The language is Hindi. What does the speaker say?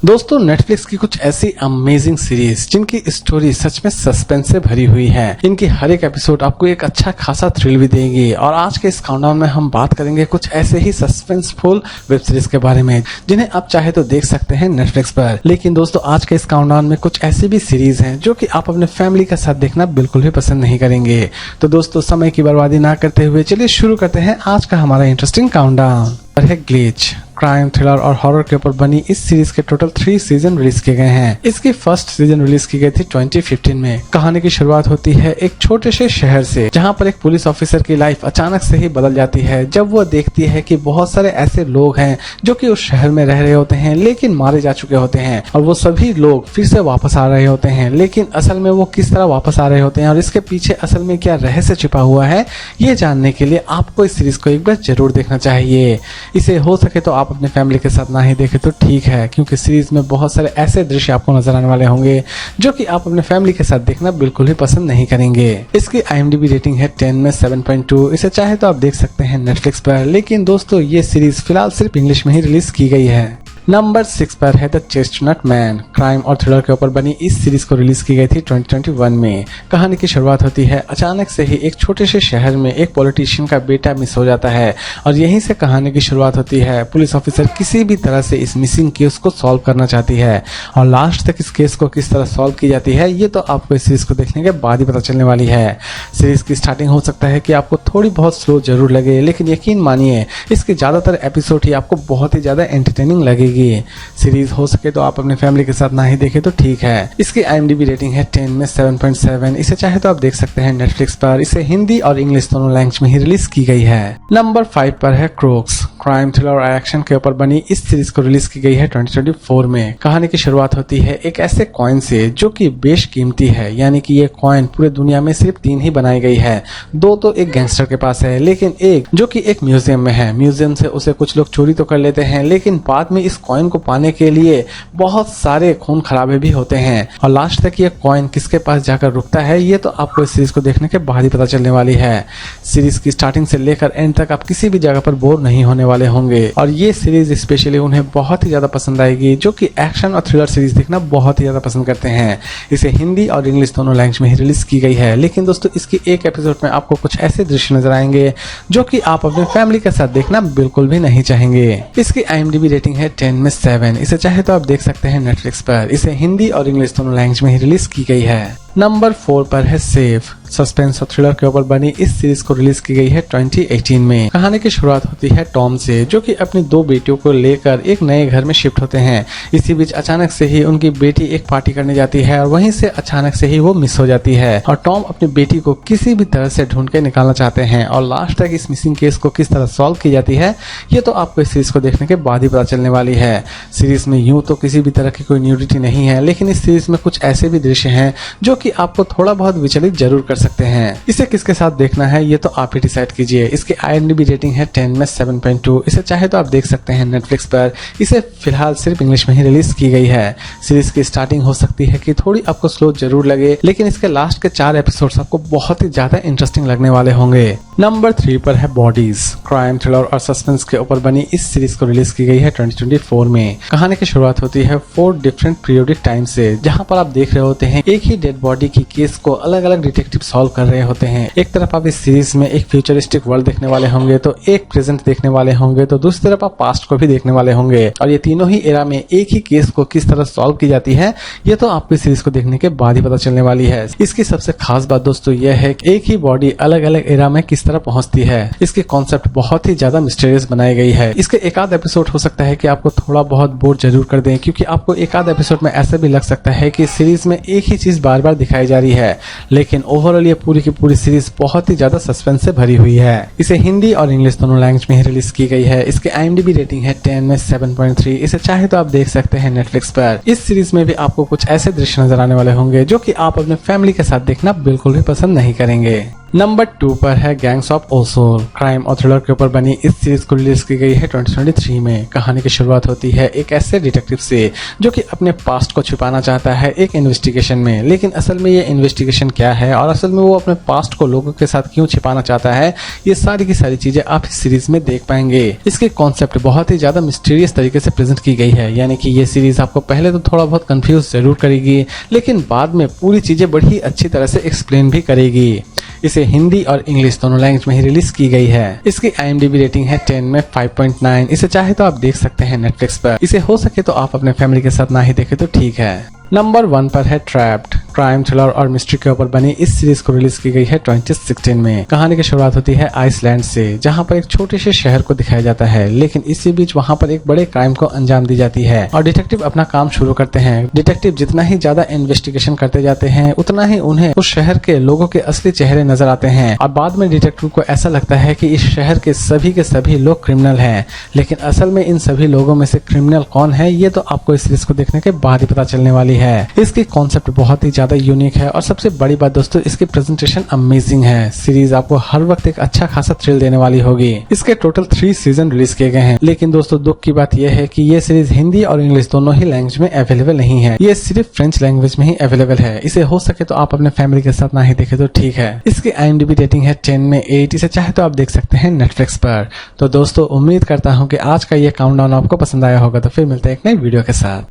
दोस्तों नेटफ्लिक्स की कुछ ऐसी अमेजिंग सीरीज जिनकी स्टोरी सच में सस्पेंस से भरी हुई है। इनकी हर एक एपिसोड आपको एक अच्छा खासा थ्रिल भी देंगी। और आज के इस काउंटडाउन में हम बात करेंगे कुछ ऐसे ही सस्पेंसफुल वेब सीरीज के बारे में जिन्हें आप चाहे तो देख सकते हैं नेटफ्लिक्स पर। लेकिन दोस्तों आज के इस काउंटडाउन में कुछ ऐसी भी सीरीज हैं जो कि आप अपने फैमिली के साथ देखना बिल्कुल भी पसंद नहीं करेंगे। तो दोस्तों समय की बर्बादी ना करते हुए चलिए शुरू करते हैं आज का हमारा interesting countdown. Glitch crime thriller और हॉरर के ऊपर बनी इस सीरीज के टोटल 3 सीजन रिलीज किए गए हैं। इसकी फर्स्ट सीजन रिलीज की गई थी 2015 में। कहानी की शुरुआत होती है एक छोटे से शहर से जहां पर एक पुलिस ऑफिसर की लाइफ अचानक से ही बदल जाती है जब वो देखती है कि बहुत सारे ऐसे लोग हैं जो कि उस शहर में रह रहे होते हैं लेकिन मारे जा चुके होते हैं और वो सभी लोग फिर से वापस आ रहे होते हैं। लेकिन असल में वो किस तरह वापस आ रहे होते हैं और इसके पीछे असल में क्या रहस्य छिपा हुआ है, ये जानने के लिए आपको इस सीरीज को एक बार जरूर देखना चाहिए। इसे हो सके तो आप अपने फैमिली के साथ ना ही देखें तो ठीक है, क्योंकि सीरीज में बहुत सारे ऐसे दृश्य आपको नजर आने वाले होंगे जो कि आप अपने फैमिली के साथ देखना बिल्कुल भी पसंद नहीं करेंगे। इसकी IMDb रेटिंग है 10 में 7.2। इसे चाहे तो आप देख सकते हैं नेटफ्लिक्स पर। लेकिन दोस्तों ये सीरीज फिलहाल सिर्फ इंग्लिश में ही रिलीज की गई है। नंबर 6 पर है द चेस्टनट मैन। क्राइम और थ्रिलर के ऊपर बनी इस सीरीज को रिलीज की गई थी 2021 में। कहानी की शुरुआत होती है अचानक से ही एक छोटे से शहर में एक पॉलिटिशियन का बेटा मिस हो जाता है और यहीं से कहानी की शुरुआत होती है। पुलिस ऑफिसर किसी भी तरह से इस मिसिंग केस को सॉल्व करना चाहती है और लास्ट तक इस केस को किस तरह सॉल्व की जाती है ये तो आपको इस सीरीज को देखने के बाद ही पता चलने वाली है। सीरीज की स्टार्टिंग हो सकता है कि आपको थोड़ी बहुत स्लो जरूर लगे, लेकिन यकीन मानिए इसके ज्यादातर एपिसोड ही आपको बहुत ही ज्यादा एंटरटेनिंग लगेगी। सीरीज हो सके तो आप अपने फैमिली के साथ ना ही देखें तो ठीक है। इसकी IMDb रेटिंग है 10 में 7.7। इसे चाहे तो आप देख सकते हैं नेटफ्लिक्स पर। इसे हिंदी और इंग्लिश दोनों लैंग्वेज में ही रिलीज की गई है। नंबर 5 पर है क्रोक्स। क्राइम थ्रिलर और एक्शन के ऊपर बनी इस सीरीज को रिलीज की गई है 2024 में। कहानी की शुरुआत होती है एक ऐसे कॉइन से जो कि बेशकीमती है, यानी कि ये कॉइन पूरे दुनिया में सिर्फ 3 ही बनाई गई है। 2 तो एक गैंगस्टर के पास है, लेकिन एक जो कि एक म्यूजियम में है। म्यूजियम से उसे कुछ लोग चोरी तो कर लेते हैं, लेकिन बाद में इस कॉइन को पाने के लिए बहुत सारे खून खराबे भी होते हैं और लास्ट तक ये कॉइन किसके पास जाकर रुकता है ये तो आपको इस सीरीज को देखने के बाद ही पता चलने वाली है। सीरीज की स्टार्टिंग से लेकर एंड तक आप किसी भी जगह पर बोर नहीं होने वाले होंगे और ये सीरीज स्पेशली उन्हें बहुत ही ज्यादा पसंद आएगी जो कि एक्शन और थ्रिलर सीरीज देखना बहुत ही ज्यादा पसंद करते हैं। इसे हिंदी और इंग्लिश दोनों लैंग्वेज में ही रिलीज की गई है। लेकिन दोस्तों इसकी एक एपिसोड में आपको कुछ ऐसे दृश्य नजर आएंगे जो कि आप अपने फैमिली के साथ देखना बिल्कुल भी नहीं चाहेंगे। इसकी IMDb रेटिंग है 10 में 7। इसे चाहे तो आप देख सकते हैं नेटफ्लिक्स पर। इसे हिंदी और इंग्लिश दोनों लैंग्वेज में ही रिलीज की गई है। नंबर 4 पर है सेफ। सस्पेंस और थ्रिलर के ऊपर बनी इस सीरीज को रिलीज की गई है 2018 में। कहानी की शुरुआत होती है टॉम से जो कि अपनी 2 बेटियों को लेकर एक नए घर में शिफ्ट होते हैं। इसी बीच अचानक से ही उनकी बेटी एक पार्टी करने जाती है और वहीं से अचानक से ही वो मिस हो जाती है और टॉम अपनी बेटी को किसी भी तरह से ढूंढ के निकालना चाहते हैं और लास्ट तक इस मिसिंग केस को किस तरह सॉल्व की जाती है ये तो आपको इस सीरीज को देखने के बाद ही पता चलने वाली है। सीरीज में यूं तो किसी भी तरह की कोई न्यूडिटी नहीं है, लेकिन इस सीरीज में कुछ ऐसे भी दृश्य हैं जो कि आपको थोड़ा बहुत विचलित जरूर कर सकते हैं। इसे किसके साथ देखना है ये तो आप ही डिसाइड कीजिए। इसकी IMDb रेटिंग है 10 में 7.2। इसे चाहे तो आप देख सकते हैं नेटफ्लिक्स पर। इसे फिलहाल सिर्फ इंग्लिश में ही रिलीज की गई है। सीरीज की स्टार्टिंग हो सकती है कि थोड़ी आपको स्लो जरूर लगे, लेकिन इसके लास्ट के 4 एपिसोड्स आपको बहुत ही ज्यादा इंटरेस्टिंग लगने वाले होंगे। नंबर 3 पर है बॉडीज। क्राइम थ्रिलर और सस्पेंस के ऊपर बनी इस सीरीज को रिलीज की गई है 2024 में। कहानी की शुरुआत होती है 4 डिफरेंट पीरियोडिक टाइम से, जहां पर आप देख रहे होते हैं एक ही डेड बॉडी की केस को अलग अलग डिटेक्टिव सॉल्व कर रहे होते हैं। एक तरफ आप इस सीरीज में एक फ्यूचरिस्टिक वर्ल्ड देखने वाले होंगे तो एक प्रेजेंट देखने वाले होंगे, तो दूसरी तरफ आप पास्ट को भी देखने वाले होंगे और ये तीनों ही एरा में एक ही केस को किस तरह सॉल्व की जाती है ये तो आपको इस सीरीज को देखने के बाद ही पता चलने वाली है। इसकी सबसे खास बात दोस्तों यह है कि एक ही बॉडी अलग अलग एरा में किस तरह पहुंचती है। इसकी कॉन्सेप्ट बहुत ही ज्यादा मिस्टीरियस बनाई गई है। इसके एक आध एपिसोड हो सकता है कि आपको थोड़ा बहुत बोर जरूर कर दें, क्योंकि आपको एक आध एपिसोड में ऐसा भी लग सकता है कि सीरीज में एक ही चीज बार बार दिखाई जा रही है, लेकिन ओवरऑल ये पूरी की पूरी सीरीज बहुत ही ज्यादा सस्पेंस से भरी हुई है। इसे हिंदी और इंग्लिश दोनों लैंग्वेज में ही रिलीज की गई है। इसके IMDb रेटिंग है 10 में 7.3। इसे चाहे तो आप देख सकते हैं नेटफ्लिक्स पर। इस सीरीज में भी आपको कुछ ऐसे दृश्य नजर आने वाले होंगे जो कि आप अपने फैमिली के साथ देखना बिल्कुल भी पसंद नहीं करेंगे। नंबर 2 पर है गैंग्स ऑफ ओसोल। क्राइम और थ्रिलर के ऊपर बनी इस सीरीज को रिलीज की गई है 2023 में। कहानी की शुरुआत होती है एक ऐसे डिटेक्टिव से जो कि अपने पास्ट को छुपाना चाहता है एक इन्वेस्टिगेशन में, लेकिन असल में ये इन्वेस्टिगेशन क्या है और असल में वो अपने पास्ट को लोगों के साथ क्यों छिपाना चाहता है, ये सारी की सारी चीजें आप इस सीरीज में देख पाएंगे। इसके कॉन्सेप्ट बहुत ही ज्यादा मिस्टीरियस तरीके से प्रेजेंट की गई है, यानी कि ये सीरीज आपको पहले तो थोड़ा बहुत कंफ्यूज जरूर करेगी, लेकिन बाद में पूरी चीजें बड़ी अच्छी तरह से एक्सप्लेन भी करेगी। इसे हिंदी और इंग्लिश दोनों लैंग्वेज में ही रिलीज की गई है। इसकी IMDb रेटिंग है 10 में 5.9। इसे चाहे तो आप देख सकते हैं नेटफ्लिक्स पर। इसे हो सके तो आप अपने फैमिली के साथ ना ही देखें तो ठीक है। नंबर 1 पर है ट्रैप्ड। क्राइम, थ्रिलर और मिस्ट्री के ऊपर बनी इस सीरीज को रिलीज की गई है 2016 में। कहानी की शुरुआत होती है आइसलैंड से, जहां पर एक छोटे से शहर को दिखाया जाता है, लेकिन इसी बीच वहां पर एक बड़े क्राइम को अंजाम दी जाती है और डिटेक्टिव अपना काम शुरू करते हैं। डिटेक्टिव जितना ही ज्यादा इन्वेस्टिगेशन करते जाते हैं, उतना ही उन्हें उस शहर के लोगों के असली चेहरे नजर आते हैं और बाद में डिटेक्टिव को ऐसा लगता है कि इस शहर के सभी लोग क्रिमिनल हैं, लेकिन असल में इन सभी लोगों में से क्रिमिनल कौन है ये तो आपको इस सीरीज को देखने के बाद ही पता चलने वाली है। इसकी कॉन्सेप्ट बहुत ही ज्यादा यूनिक है और सबसे बड़ी बात दोस्तों, इसकी प्रेजेंटेशन अमेजिंग है। सीरीज आपको हर वक्त एक अच्छा खासा थ्रिल देने वाली होगी। इसके टोटल 3 सीजन रिलीज किए गए हैं, लेकिन दोस्तों दुख की बात यह है कि ये सीरीज हिंदी और इंग्लिश दोनों ही लैंग्वेज में अवेलेबल नहीं है। ये सिर्फ फ्रेंच लैंग्वेज में ही अवेलेबल है। इसे हो सके तो आप अपने फैमिली के साथ ना ही देखे तो ठीक है। इसकी IMDb रेटिंग है 10 में 8। इसे चाहे तो आप देख सकते हैं नेटफ्लिक्स पर। तो दोस्तों उम्मीद करता हूँ कि आज का ये काउंटडाउन आपको पसंद आया होगा। तो फिर मिलते हैं एक नई वीडियो के साथ।